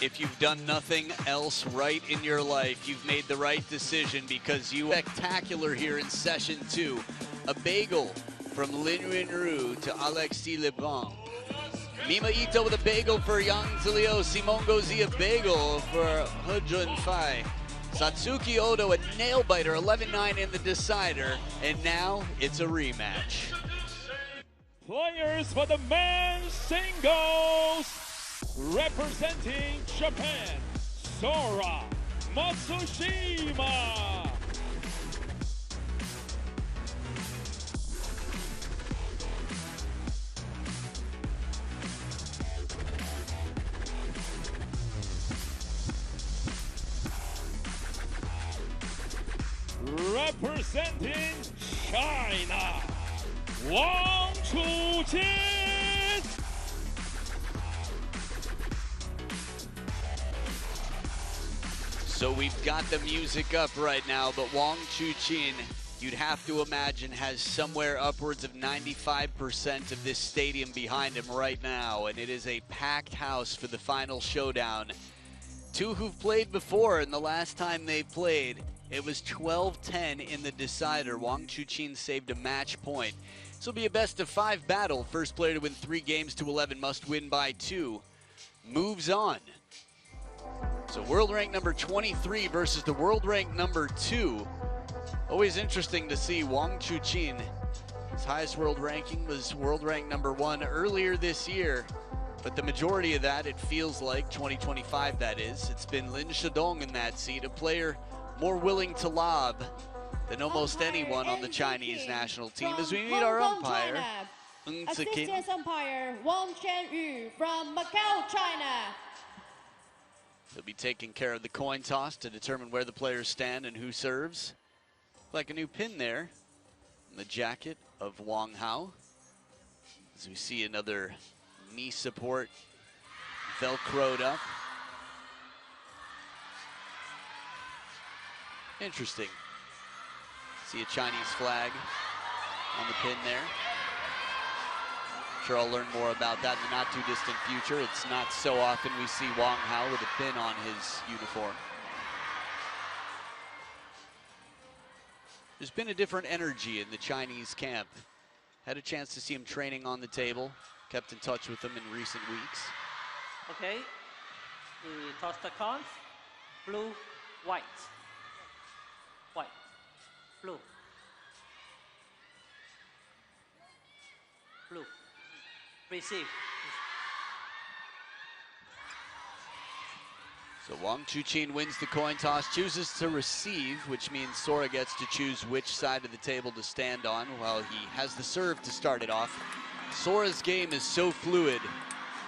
If you've done nothing else right in your life, you've made the right decision because you spectacular here in session 2. A bagel from Lin Yunru to Alexis Lebrun. Mima Ito with a bagel for Yang Zilio. Simone Gozi a bagel for He Junfei. Satsuki Odo a nail biter, 11-9 in the decider. And now it's a rematch. Players for the men's singles. Representing Japan, Sora Matsushima. Representing China, Wtt Champions. So we've got the music up right now, but Wtt Champions, you'd have to imagine, has somewhere upwards of 95% of this stadium behind him right now, and it is a packed house for the final showdown. Two who've played before, and the last time they played, it was 12-10 in the decider. Wtt Champions saved a match point. This will be a best-of-5 battle. First player to win 3 games to 11 must win by 2. Moves on. So world rank number 23 versus the world rank number 2. Always interesting to see Wtt Champions. His highest world ranking was world rank number 1 earlier this year. But the majority of that, it feels like, 2025 that is, it's been Lin Shadong in that seat, a player more willing to lob than almost anyone on the Chinese national team. As we meet our umpire, Assistant umpire Wang Chen-yu from Macau, China. He'll be taking care of the coin toss to determine where the players stand and who serves. Like a new pin there in the jacket of Wang Hao. As we see another knee support velcroed up. Interesting. See a Chinese flag on the pin there. Sure, I'll learn more about that in the not too distant future. It's not so often we see Wang Hao with a pin on his uniform. There's been a different energy in the Chinese camp. Had a chance to see him training on the table. Kept in touch with him in recent weeks. Okay, the toss the coins. Blue, white. White, blue. Blue. Receive. So Wtt Champions wins the coin toss, chooses to receive, which means Sora gets to choose which side of the table to stand on while he has the serve to start it off. Sora's game is so fluid.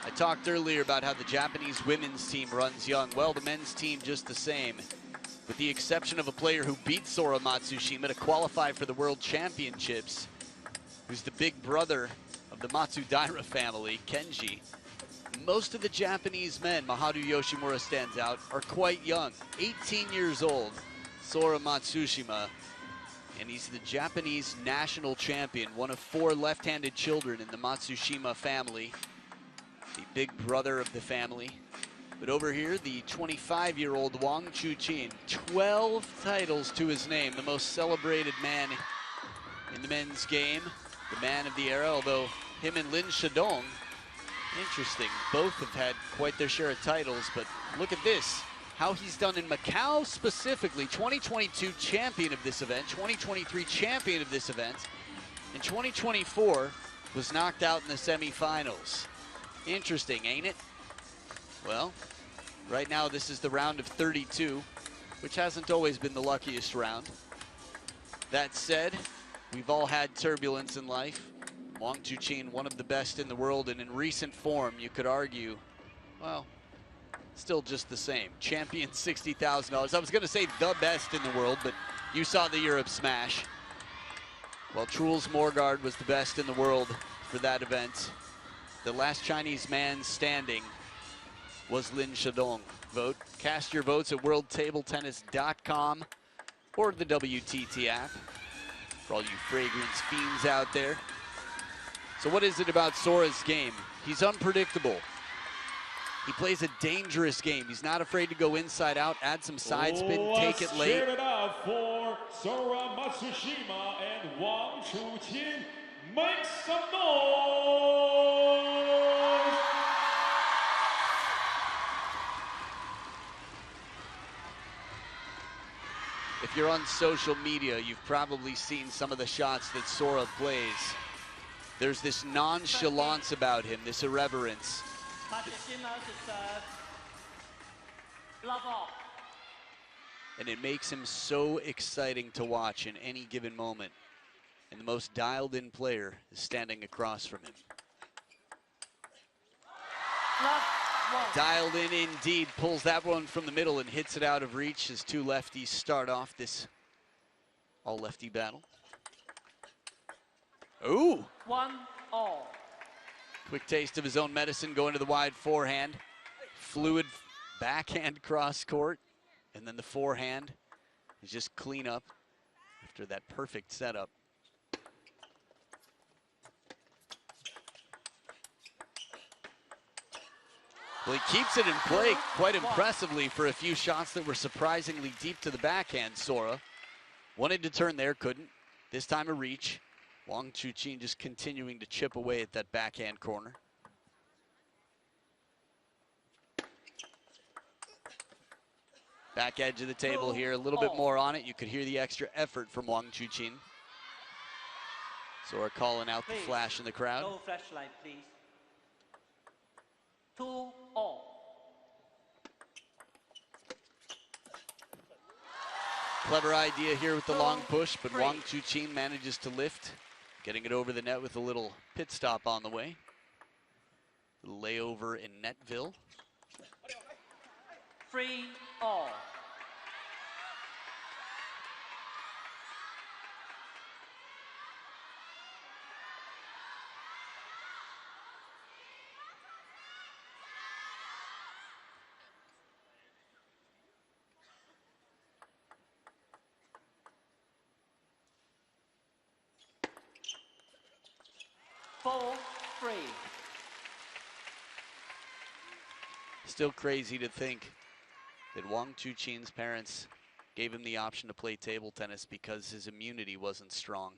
I talked earlier about how the Japanese women's team runs young. Well, the men's team just the same, with the exception of a player who beat Sora Matsushima to qualify for the World Championships, who's the big brother of the Matsudaira family, Kenji. Most of the Japanese men, Maharu Yoshimura stands out, are quite young, 18 years old, Sora Matsushima, and he's the Japanese national champion, one of 4 left-handed children in the Matsushima family, the big brother of the family. But over here, the 25-year-old Wtt Champions, 12 titles to his name, the most celebrated man in the men's game, the man of the era, although him and Lin Shadong, interesting, both have had quite their share of titles, but look at this, how he's done in Macau specifically. 2022 champion of this event, 2023 champion of this event, and 2024 was knocked out in the semifinals. Interesting, ain't it? Well, right now this is the round of 32, which hasn't always been the luckiest round. That said, we've all had turbulence in life. Wtt Champions, one of the best in the world, and in recent form, you could argue, well, still just the same. Champion $60,000. I was gonna say the best in the world, but you saw the Europe smash. Well, Truls Morgaard was the best in the world for that event. The last Chinese man standing was Lin Shadong. Vote. Cast your votes at worldtabletennis.com or the WTT app for all you fragrance fiends out there. So what is it about Sora's game? He's unpredictable. He plays a dangerous game. He's not afraid to go inside out, add some side spin, take it late. Cheer it up for Sora Matsushima and Wang Chuqin. Make some noise! If you're on social media, you've probably seen some of the shots that Sora plays. There's this nonchalance about him, this irreverence. Matsushima to serve. Love off. And it makes him so exciting to watch in any given moment. And the most dialed-in player is standing across from him. Love one. Dialed in indeed, pulls that one from the middle and hits it out of reach as two lefties start off this all-lefty battle. Ooh! 1-all. Quick taste of his own medicine going to the wide forehand. Fluid backhand cross court. And then the forehand is just clean up after that perfect setup. Well, he keeps it in play quite impressively for a few shots that were surprisingly deep to the backhand, Sora. Wanted to turn there, couldn't. This time a reach. Wang Chuqin just continuing to chip away at that backhand corner. Back edge of the table here, a little bit more on it. You could hear the extra effort from Wang Chuqin. Sora calling out the flash in the crowd. No flashlight, please. 2-all. Clever idea here with the long push, but Wang Chuqin manages to lift, getting it over the net with a little pit stop on the way. Layover in Netville. 3-all. Still crazy to think that Wang Chuqin's parents gave him the option to play table tennis because his immunity wasn't strong.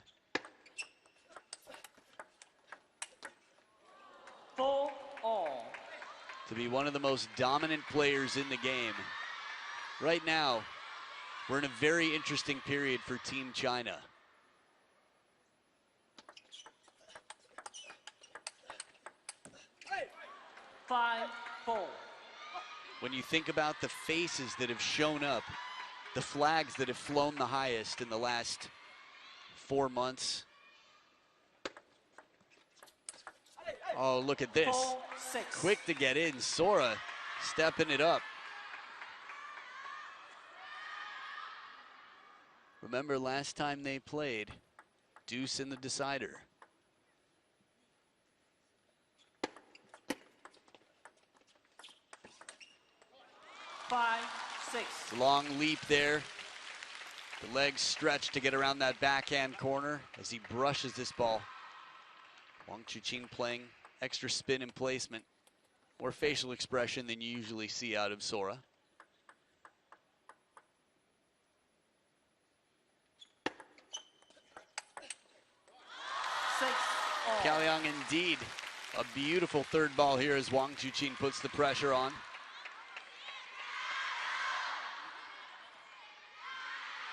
4-all. To be one of the most dominant players in the game. Right now, we're in a very interesting period for Team China. Five, 4. When you think about the faces that have shown up, the flags that have flown the highest in the last 4 months. Oh, look at this. 4-6. Quick to get in, Sora stepping it up. Remember last time they played, deuce in the decider. Five, 6. Long leap there. The legs stretched to get around that backhand corner as he brushes this ball. Wang Chuqin playing extra spin and placement. More facial expression than you usually see out of Sora. Caoliang indeed. A beautiful third ball here as Wang Chuqin puts the pressure on.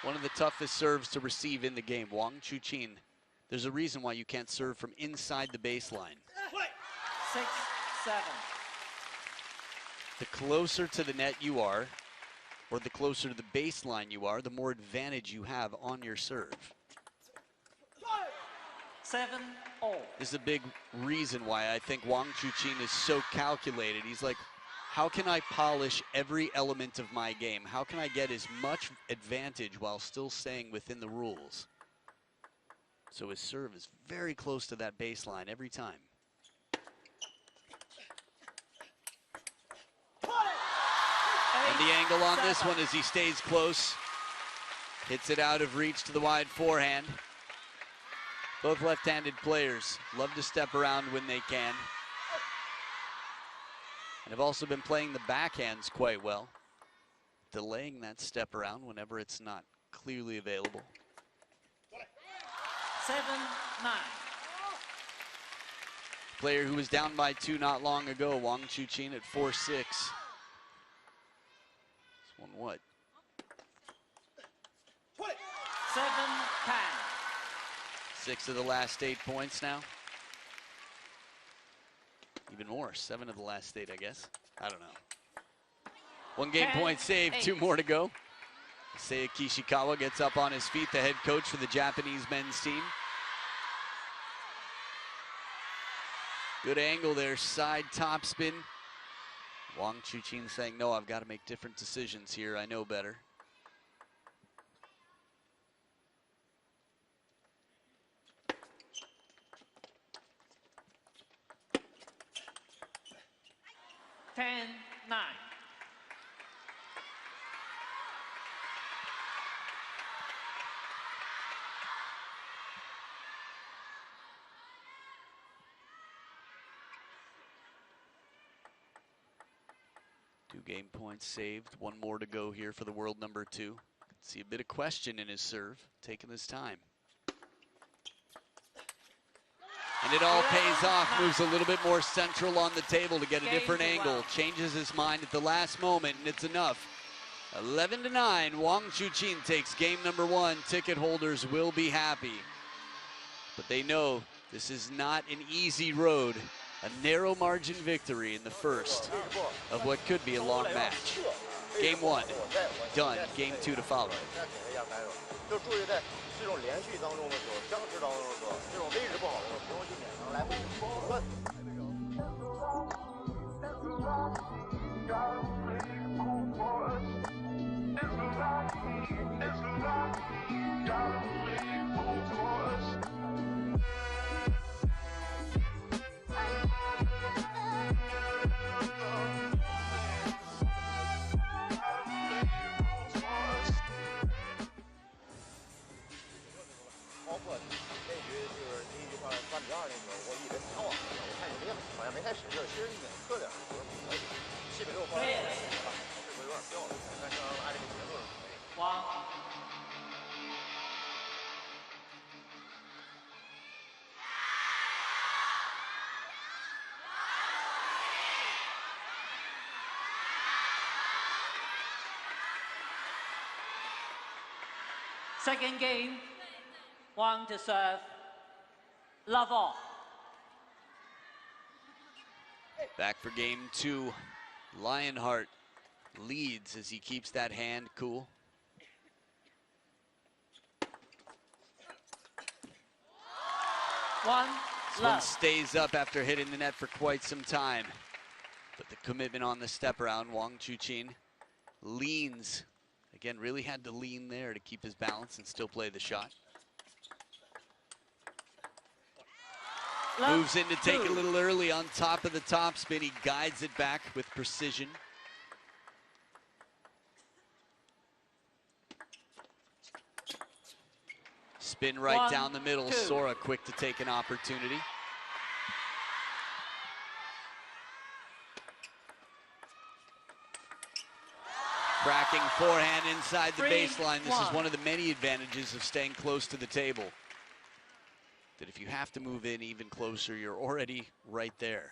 One of the toughest serves to receive in the game, Wang Chuqin. There's a reason why you can't serve from inside the baseline. 6, 7. The closer to the net you are, or the closer to the baseline you are, the more advantage you have on your serve. 7-all. This is a big reason why I think Wang Chuqin is so calculated. He's like, how can I polish every element of my game? How can I get as much advantage while still staying within the rules? So his serve is very close to that baseline every time. And the angle on this one as he stays close. Hits it out of reach to the wide forehand. Both left-handed players love to step around when they can. have also been playing the backhands quite well, delaying that step around whenever it's not clearly available. 7-9. Player who was down by 2 not long ago, Wang Chuqin at 4-6. This one what? 7-10. 6 of the last 8 points now. Even more, 7 of the last 8, I guess. I don't know. 1 game point saved, 2 more to go. Seiya Kishikawa gets up on his feet, the head coach for the Japanese men's team. Good angle there, side top spin. Wang Chuqin saying, no, I've got to make different decisions here. I know better. Game points saved, 1 more to go here for the world number 2. See a bit of question in his serve, taking his time. And it all pays off, moves a little bit more central on the table to get a different angle, changes his mind at the last moment, and it's enough. 11-9, Wang Chuqin takes game number 1. Ticket holders will be happy. But they know this is not an easy road. A narrow margin victory in the first of what could be a long match. Game 1 done, game 2 to follow. Second game, Wang to serve. Love off. Back for game 2. Lionheart leads as he keeps that hand cool. This one stays up after hitting the net for quite some time. But the commitment on the step around, Wang Chuqin leans. Again, really had to lean there to keep his balance and still play the shot. Moves in to take it a little early on top of the top spin. He guides it back with precision. Spin right down the middle. Sora quick to take an opportunity. Cracking forehand inside the baseline. This is one of the many advantages of staying close to the table. That if you have to move in even closer, you're already right there.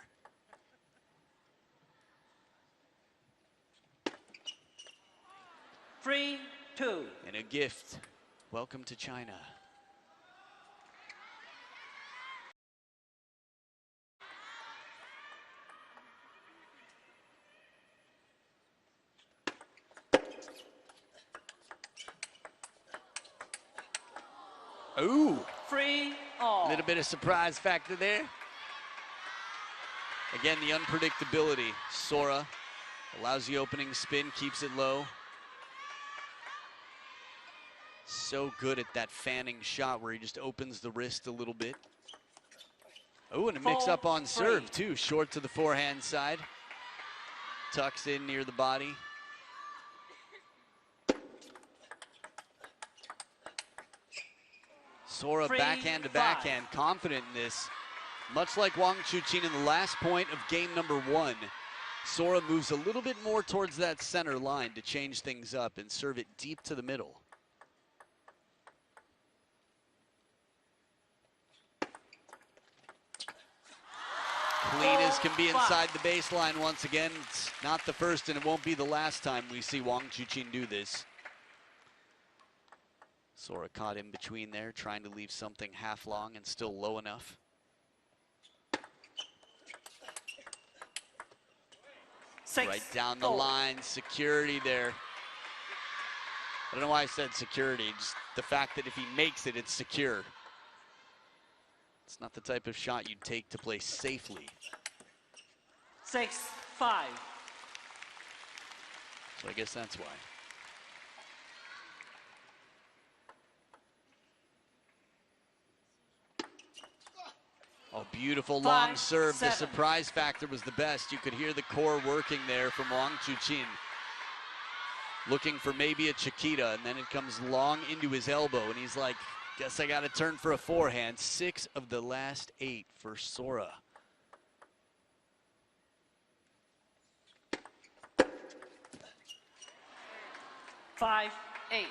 Three, two. And a gift. Welcome to China. Ooh. Free all. A little bit of surprise factor there. Again, the unpredictability. Sora allows the opening spin, keeps it low. So good at that fanning shot where he just opens the wrist a little bit. Oh, and a mix up on serve too. Short to the forehand side. Tucks in near the body. Sora backhand to backhand, confident in this. Much like Wang Chuqin in the last point of game number 1. Sora moves a little bit more towards that center line to change things up and serve it deep to the middle. Clean as can be inside the baseline once again. It's not the first and it won't be the last time we see Wang Chuqin do this. Sora caught in between there, trying to leave something half long and still low enough. Right down the line, security there. I don't know why I said security, just the fact that if he makes it, it's secure. It's not the type of shot you'd take to play safely. 6-5. So I guess that's why. Oh, beautiful long serve. The surprise factor was the best. You could hear the core working there from Wang Chuqin. Looking for maybe a Chiquita, and then it comes long into his elbow, and he's like, guess I got to turn for a forehand. 6 of the last 8 for Sora. Five, 8.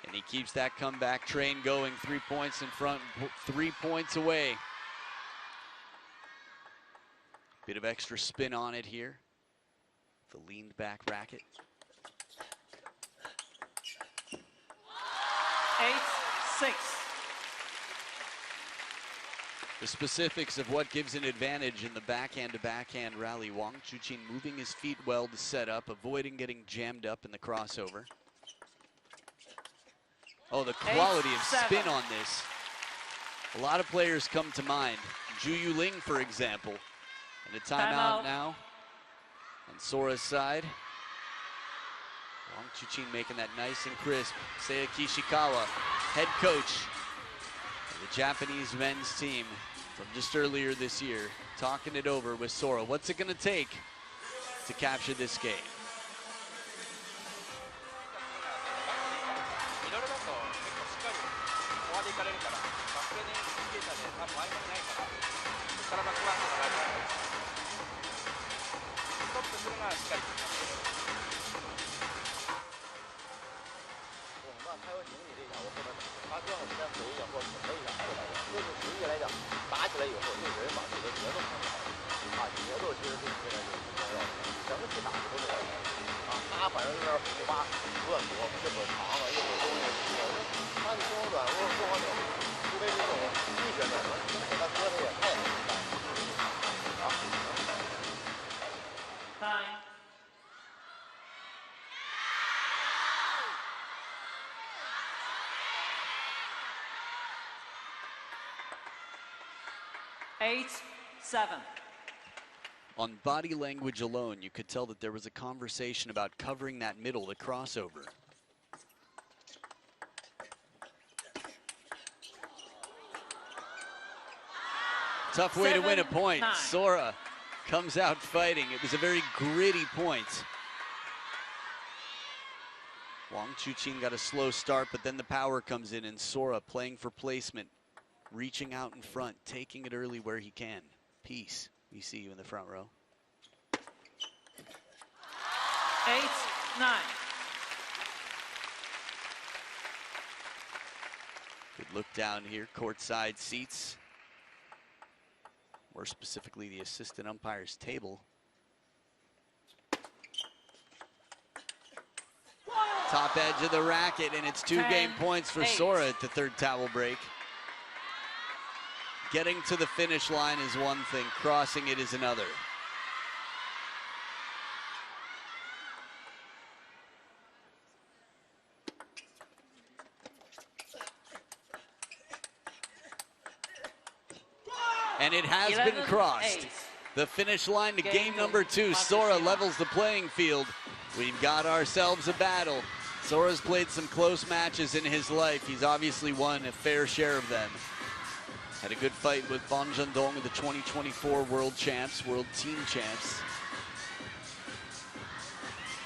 And he keeps that comeback train going. 3 points in front, 3 points away. Bit of extra spin on it here. The leaned back racket. 8-6. The specifics of what gives an advantage in the backhand-to-backhand rally. Wang Chuqin moving his feet well to set up, avoiding getting jammed up in the crossover. Oh, the quality of spin on this. A lot of players come to mind. Zhu Yuling, for example. And a timeout now on Sora's side. Wang Chuqin making that nice and crisp. Seiya Kishikawa, head coach of the Japanese men's team from just earlier this year, talking it over with Sora. What's it going to take to capture this game? Time. 8-7. On body language alone, you could tell that there was a conversation about covering that middle, the crossover. Tough way to win a point. 7-9. Sora comes out fighting. It was a very gritty point. Wang Chuqin got a slow start, but then the power comes in, and Sora playing for placement, reaching out in front, taking it early where he can. Peace. We see you in the front row. 8-9. Good look down here, courtside seats. More specifically, the assistant umpire's table. Top edge of the racket, and it's 2 game points for Sora at the third towel break. Getting to the finish line is one thing, crossing it is another. And it has been crossed. The finish line to game number 2. Sora levels the playing field. We've got ourselves a battle. Sora's played some close matches in his life. He's obviously won a fair share of them. Had a good fight with Ban Zhendong, the 2024 world champs, world team champs.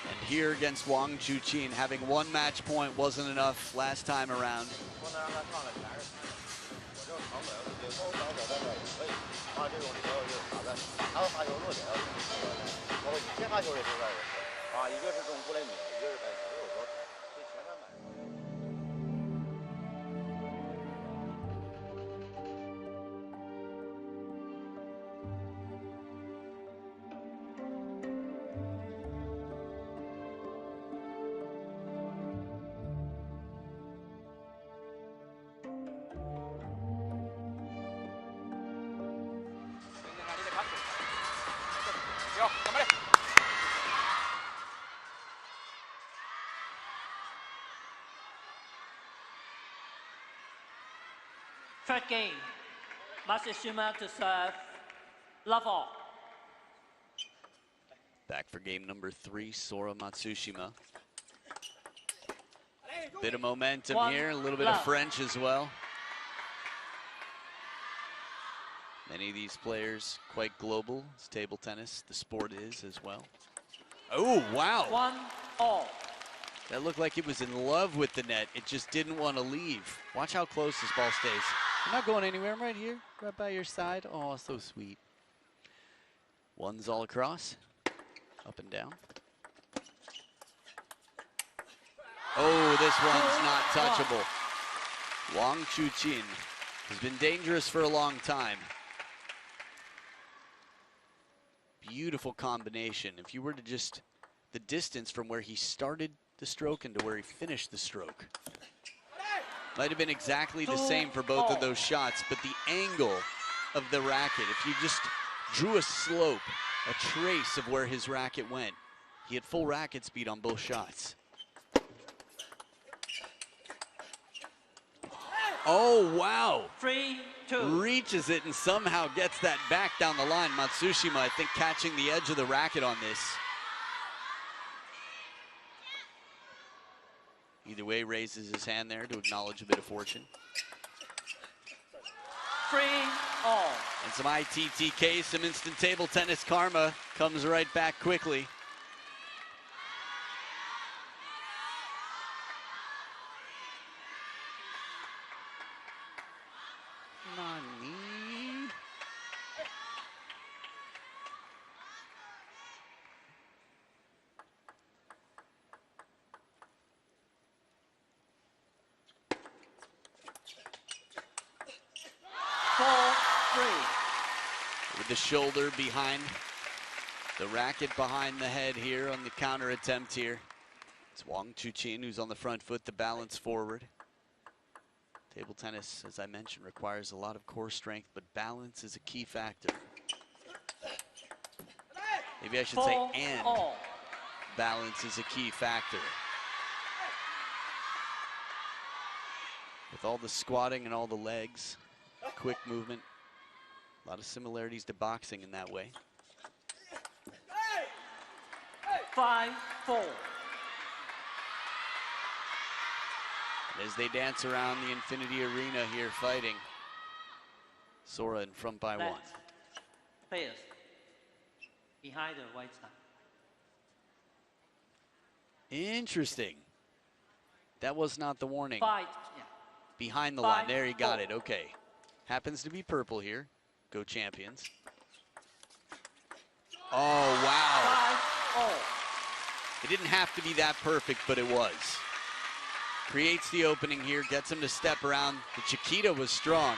And here against Wang Chuqin, having 1 match point wasn't enough last time around. 长短要对高长短在这儿也可以，它这种里头就是卡在它的发球弱点要包括以前发球也是在也是一个是中布雷米，一个是白球，有时候对前三板。Third game, Matsushima to serve, love all. Back for game number 3, Sora Matsushima. Bit of momentum here, a little bit of French as well. Many of these players quite global. It's table tennis, the sport is as well. Oh, wow. 1-all. That looked like it was in love with the net. It just didn't want to leave. Watch how close this ball stays. I'm not going anywhere. I'm right here, right by your side. Oh, so sweet. One's all across, up and down. Oh, this one's not touchable. Wang Chuqin has been dangerous for a long time. Beautiful combination. If you were to just, the distance from where he started the stroke and to where he finished the stroke. Might have been exactly the same for both of those shots, but the angle of the racket, if you just drew a slope, a trace of where his racket went, he had full racket speed on both shots. Oh, wow. 3-2. Reaches it and somehow gets that back down the line. Matsushima, I think, catching the edge of the racket on this. Either way, raises his hand there to acknowledge a bit of fortune. 3-all. And some ITTK, some instant table tennis karma comes right back quickly. Nani? With the shoulder behind, the racket behind the head here on the counter attempt here. It's Wang Chuqin who's on the front foot, the balance forward. Table tennis, as I mentioned, requires a lot of core strength, but balance is a key factor. Maybe I should say, and balance is a key factor. With all the squatting and all the legs, quick movement, a lot of similarities to boxing in that way. 5-4. As they dance around the Infinity Arena here fighting, Sora in front by 1. Players behind the white side. Interesting. That was not the warning. 5, yeah. Behind the line. There, he got it. Okay. Happens to be purple here. Go Champions. Oh, wow. 5-all. It didn't have to be that perfect, but it was. Creates the opening here, gets him to step around. The Chiquita was strong,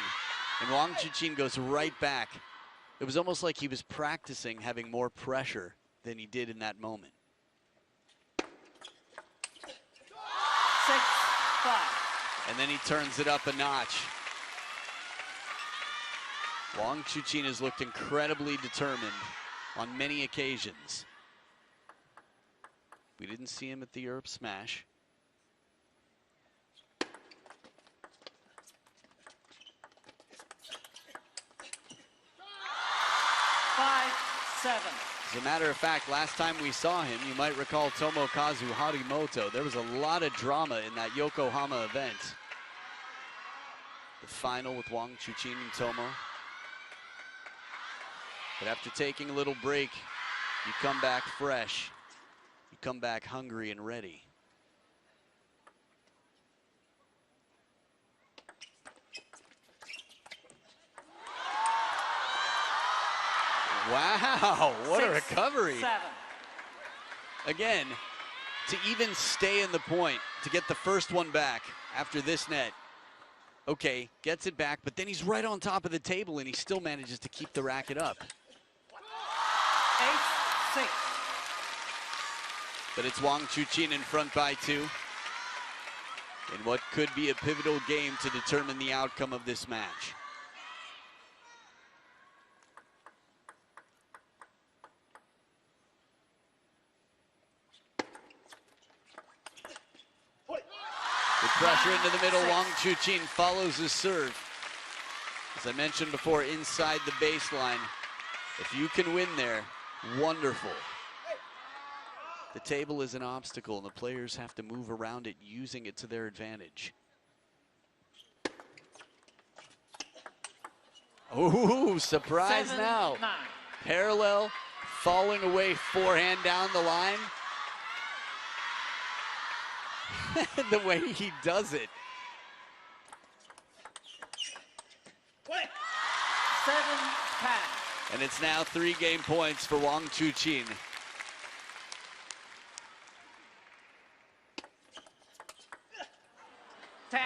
and Wang Chuqin goes right back. It was almost like he was practicing having more pressure than he did in that moment. 6-5. And then he turns it up a notch. Wang Chuqin has looked incredibly determined on many occasions. We didn't see him at the Europe Smash. As a matter of fact, last time we saw him, you might recall Tomokazu Harimoto. There was a lot of drama in that Yokohama event. The final with Wang Chuqin and Tomo. But after taking a little break, you come back fresh. You come back hungry and ready. Wow, what a 6, recovery. 7. Again, to even stay in the point, to get the first one back after this net. Okay, gets it back, but then he's right on top of the table and he still manages to keep the racket up. 8, 6. But it's Wang Chuqin in front by 2 in what could be a pivotal game to determine the outcome of this match. With pressure into the middle, Wang Chuqin follows his serve. As I mentioned before, inside the baseline. If you can win there, wonderful. The table is an obstacle and the players have to move around it, using it to their advantage. Ooh, surprise 7, now. 9. Parallel, falling away, forehand down the line. The way he does it. 7, 10. And it's now 3 game points for Wang Chuqin.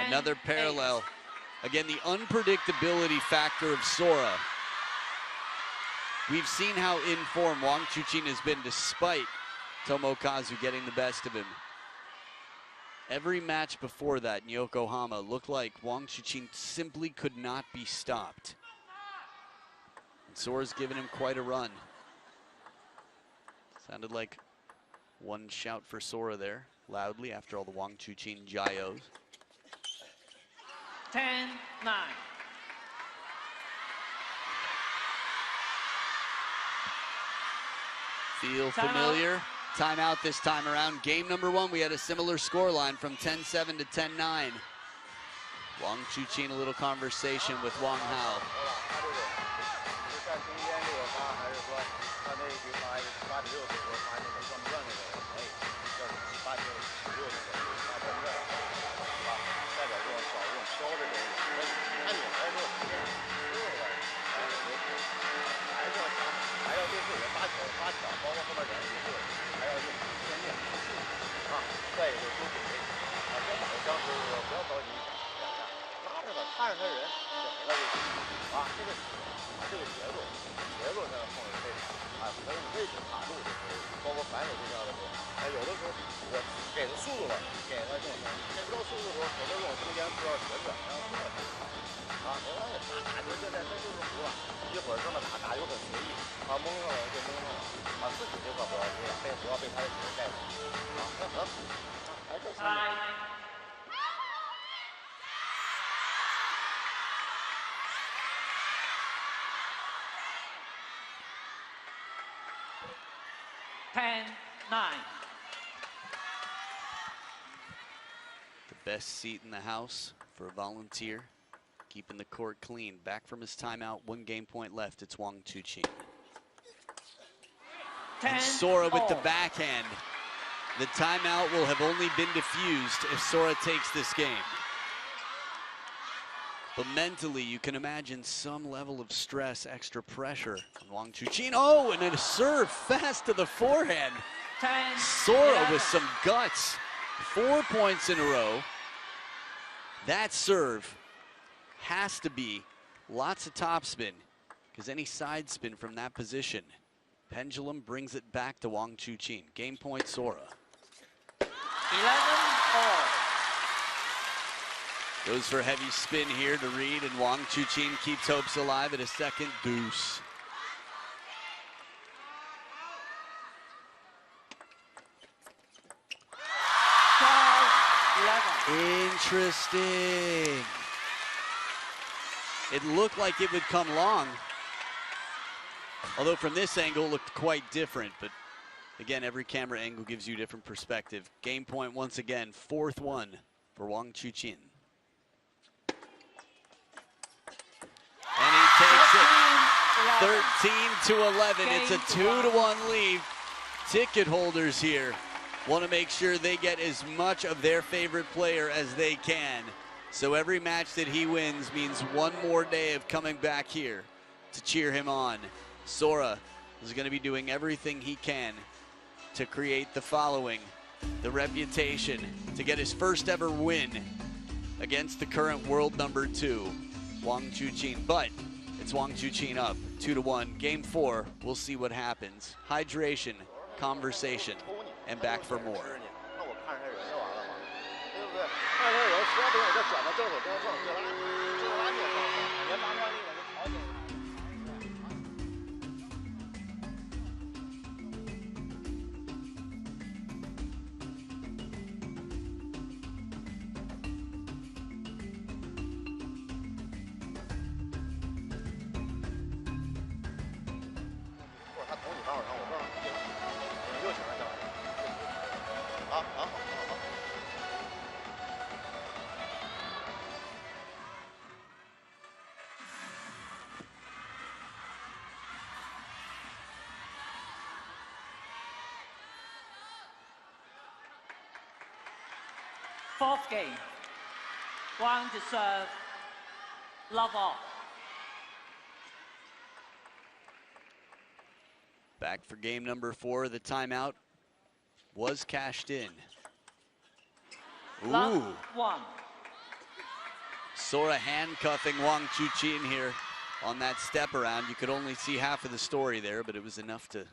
Another parallel. 8. Again, the unpredictability factor of Sora. We've seen how in form Wang Chuqin has been despite Tomokazu getting the best of him. Every match before that in Yokohama looked like Wang Chuqin simply could not be stopped. And Sora's given him quite a run. Sounded like one shout for Sora there, loudly, after all the Wang Chuqin gyos. 10, 9. Feel familiar? Timeout this time around. Game number 1, we had a similar scoreline from 10-7 to 10-9. Wang Chuqin, a little conversation with Wang Hao. The best seat in the house for a volunteer, keeping the court clean. Back from his timeout, 1 game point left. It's Wang Chuqin. And Sora with the backhand. The timeout will have only been diffused if Sora takes this game. But mentally, you can imagine some level of stress, extra pressure on Wang Chuqin. Oh, and a serve fast to the forehand. 10, Sora 11. with some guts. 4 points in a row. That serve has to be lots of topspin, because any side spin from that position, pendulum brings it back to Wang Chuqin. Game point, Sora. 11-4. Goes for a heavy spin here to Reed, and Wang Chuqin keeps hopes alive at a second deuce. Interesting. It looked like it would come long, although from this angle it looked quite different, but again, every camera angle gives you a different perspective. Game point once again, 4th one for Wang Chuqin. And he takes it 13-11. It's a 2-1 lead. Ticket holders here want to make sure they get as much of their favorite player as they can. So every match that he wins means one more day of coming back here to cheer him on. Sora is going to be doing everything he can to create the following, the reputation, to get his first ever win against the current world number 2, Wang Chuqin. But it's Wang Chuqin up 2-1. Game 4, we'll see what happens. Hydration, conversation, and back for more. 那我看上人就完了嘛，对不对？看上人，实在不行我就转到正手中正手就拉你，就拉你了，别发惯力了，就调节。 Fourth game. Wang to serve. Love off. Back for game number 4. The timeout was cashed in. Ooh. Love 1. Sora handcuffing Wang Chuqin here on that step around. You could only see half of the story there, but it was enough to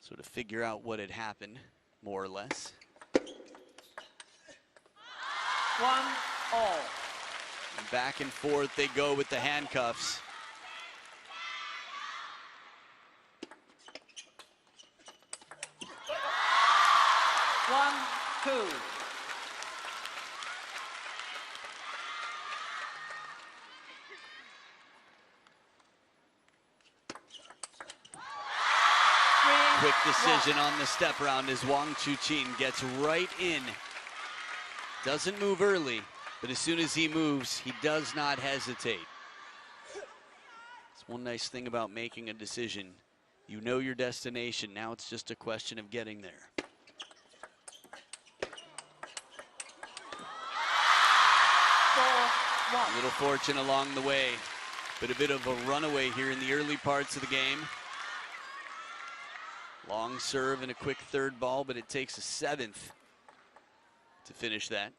sort of figure out what had happened, more or less. 1-all. And back and forth they go with the handcuffs. One, two. Quick decision on the step round as Wang Chuqin gets right in. Doesn't move early, but as soon as he moves, he does not hesitate. It's one nice thing about making a decision. You know your destination. Now it's just a question of getting there. A little fortune along the way, but a bit of a runaway here in the early parts of the game. Long serve and a quick third ball, but it takes a 7th to finish that.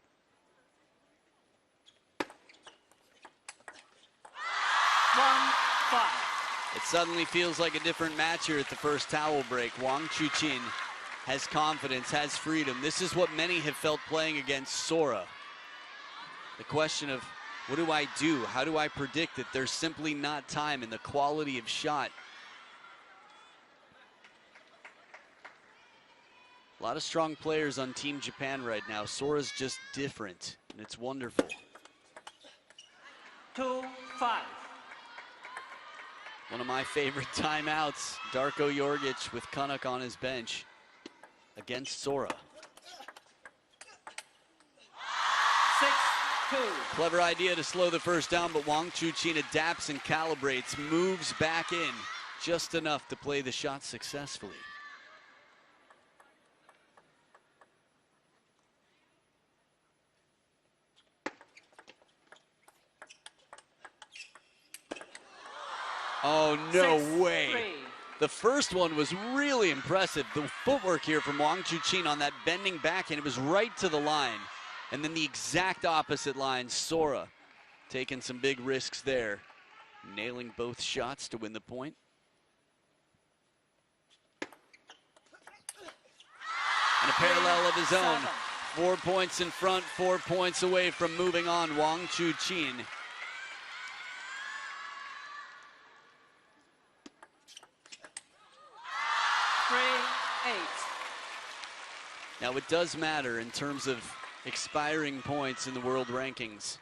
It suddenly feels like a different match here at the first towel break. Wang Chuqin has confidence, has freedom. This is what many have felt playing against Sora. The question of, what do I do? How do I predict it? There's simply not time in the quality of shot. A lot of strong players on Team Japan right now. Sora's just different, and it's wonderful. 2-5. One of my favorite timeouts, Darko Jorgic with Kunuk on his bench against Sora. 6-2. Clever idea to slow the first down, but Wang Chuqin adapts and calibrates, moves back in just enough to play the shot successfully. Oh, no way. The first one was really impressive. The footwork here from Wang Chuqin on that bending backhand, it was right to the line. And then the exact opposite line, Sora taking some big risks there, nailing both shots to win the point. And a parallel of his own. 4 points in front, 4 points away from moving on, Wang Chuqin. Now it does matter in terms of expiring points in the world rankings.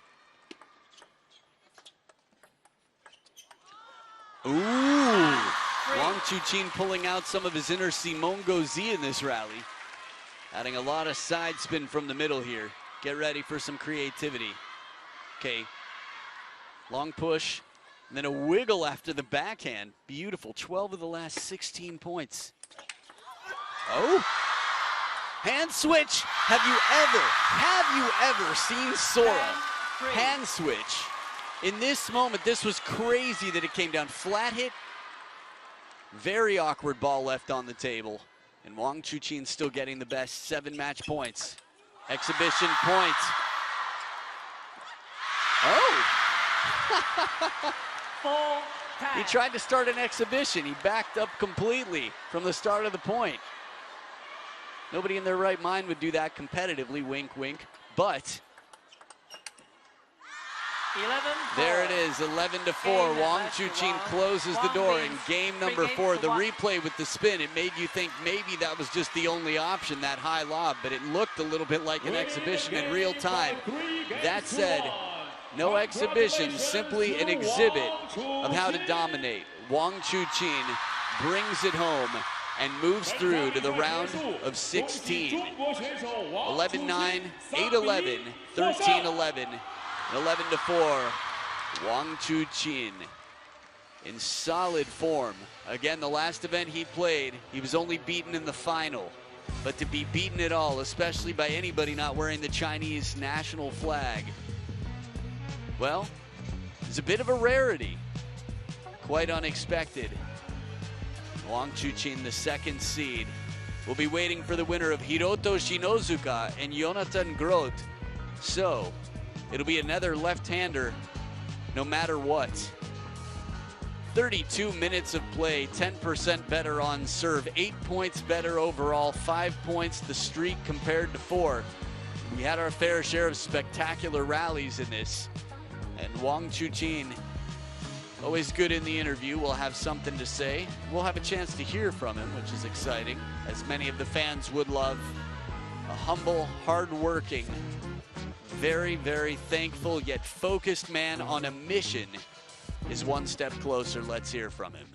Ooh! Wang Chuqin pulling out some of his inner Simongo Z in this rally. Adding a lot of side spin from the middle here. Get ready for some creativity. Okay. Long push, and then a wiggle after the backhand. Beautiful. 12 of the last 16 points. Oh! Hand switch. Have you ever seen Sora hand switch? In this moment, this was crazy that it came down. Flat hit, Very awkward ball left on the table. And Wang Chuqin still getting the best 7 match points. Exhibition point. Oh! 4-10. He tried to start an exhibition. He backed up completely from the start of the point. Nobody in their right mind would do that competitively, wink, wink. But 11-4. there it is, 11-4. Wang Chuqin closes the door in game number 4. The replay with the spin, it made you think maybe that was just the only option, that high lob, but it looked a little bit like an exhibition in real time. That said, no exhibition, simply an exhibit of how to dominate. Wang Chuqin brings it home and moves through to the round of 16. 11-9, 8-11, 13-11, 11-4. Wang Chuqin in solid form. Again, the last event he played, he was only beaten in the final. But to be beaten at all, especially by anybody not wearing the Chinese national flag, well, it's a bit of a rarity. Quite unexpected. Wang Chuqin, the 2nd seed, will be waiting for the winner of Hiroto Shinozuka and Jonathan Groth. So, it'll be another left-hander no matter what. 32 minutes of play, 10% better on serve, 8 points better overall, 5 points the streak compared to 4. We had our fair share of spectacular rallies in this. And Wang Chuqin, always good in the interview, will have something to say. We'll have a chance to hear from him, which is exciting, as many of the fans would love. A humble, hard-working, very, very thankful yet focused man on a mission is one step closer. Let's hear from him.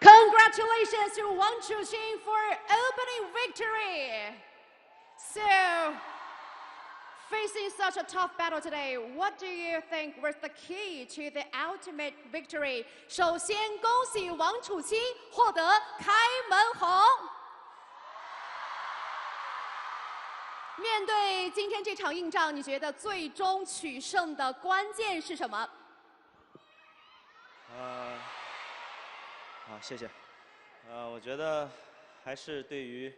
Congratulations to Wang Chuqin for opening victory. So, facing such a tough battle today, what do you think was the key to the ultimate victory? 首先，恭喜王楚钦获得开门红。面对今天这场硬仗，你觉得最终取胜的关键是什么？好，谢谢。我觉得还是对于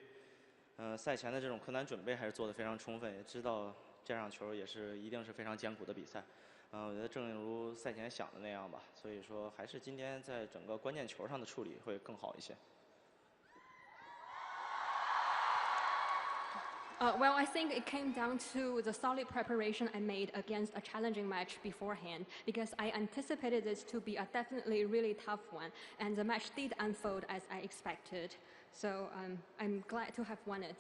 赛前的这种困难准备还是做得非常充分，也知道这场球也是一定是非常艰苦的比赛。我觉得正如赛前想的那样吧，所以说还是今天在整个关键球上的处理会更好一些。Well, I think it came down to the solid preparation I made against a challenging match beforehand, because I anticipated this to be a definitely really tough one, and the match did unfold as I expected. So I'm glad to have won it.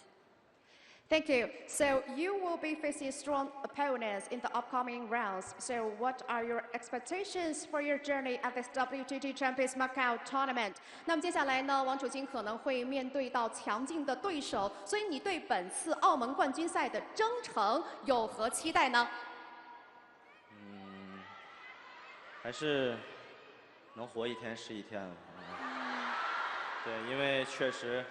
Thank you. So you will be facing strong opponents in the upcoming rounds. So what are your expectations for your journey at this Wtt Champions Macao tournament? 那么接下来呢，王楚钦可能会面对到强劲的对手，所以你对本次澳门冠军赛的征程有何期待呢？还是能活一天是一天。对，因为确实。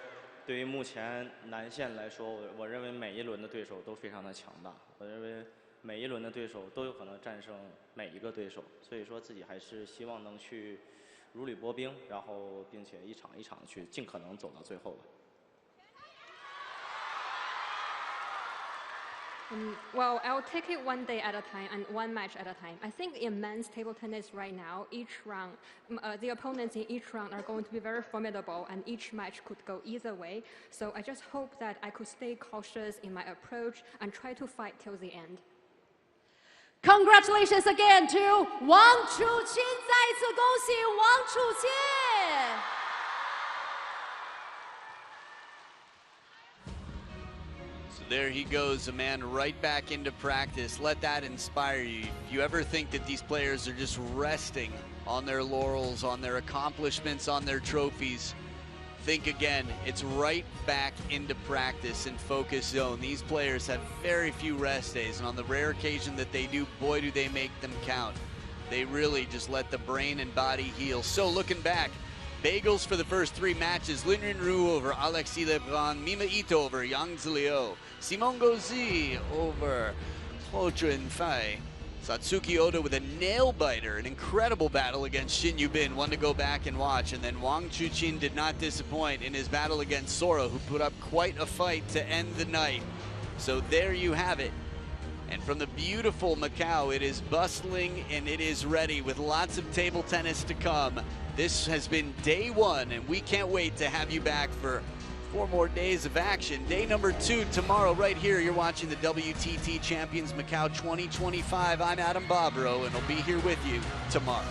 对于目前南线来说，我认为每一轮的对手都非常的强大。我认为每一轮的对手都有可能战胜每一个对手，所以说自己还是希望能去如履薄冰，然后并且一场一场去尽可能走到最后吧。Well, I'll take it one day at a time and one match at a time. I think in men's table tennis right now, each round, the opponents in each round are going to be very formidable, and each match could go either way. So I just hope that I could stay cautious in my approach and try to fight till the end. Congratulations again to Wang Chuqin！ 再次恭喜王楚钦！ There he goes, a man right back into practice. Let that inspire you. If you ever think that these players are just resting on their laurels, on their accomplishments, on their trophies, think again. It's right back into practice and focus zone. These players have very few rest days, and on the rare occasion that they do, boy, do they make them count. They really just let the brain and body heal. So looking back, bagels for the first 3 matches. Lin Yunru over Alexis Lebrun, Mima Ito over Yang Zilio, Simon Gauzy over Ho Junfei, Satsuki Oda with a nail-biter, an incredible battle against Shin Yubin, one to go back and watch. And then Wang Chuqin did not disappoint in his battle against Sora, who put up quite a fight to end the night. So there you have it. And from the beautiful Macau, it is bustling and it is ready with lots of table tennis to come. This has been day one, and we can't wait to have you back for 4 more days of action. Day number 2 tomorrow right here. You're watching the WTT Champions Macau 2025. I'm Adam Bobrow, and I'll be here with you tomorrow.